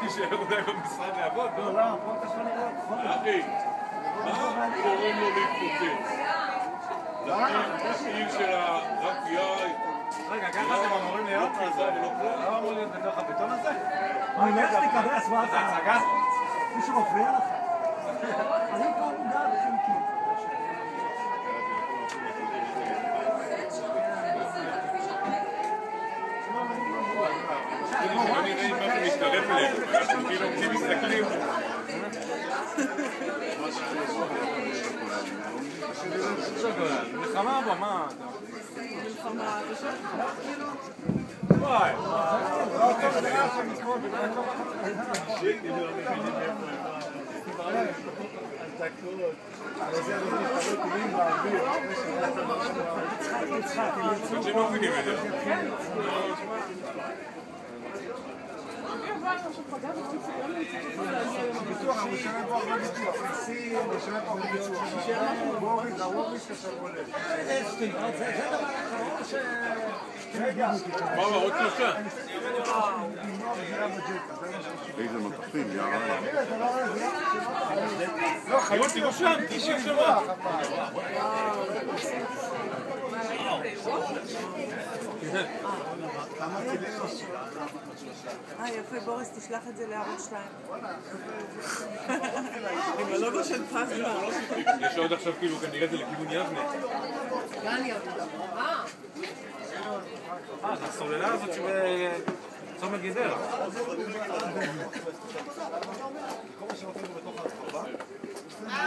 תישאר אולי במשרד לעבוד, לא? לא, פה אתה יכול לראות. אחי, מה קוראים לו להתפוצץ? לעיר של הרקיעה... רגע, ככה אתם אמורים להיות? לא אמור להיות בתוך הבטון הזה? אני לך תיכנס, מה זה הצגה? מישהו מפריע לך? אני כבר מודע בחלקי. שלא נראה אם משהו מתקרב אליהם, אנחנו כאילו עומדים מסתכלים. מלחמה בו, מה? מלחמה, וואי. מה, עוד שלושה? איזה מטפים, יאללה. לא, חיות, תראו שם, תשאיר שמה. יפה, בוריס, תשלח את זה לערוץ 2. עם הלוגו של פזמה. יש עוד עכשיו כאילו כנראה זה לכיוון יבנה. זה הסוללה הזאת שבצומת גדרה.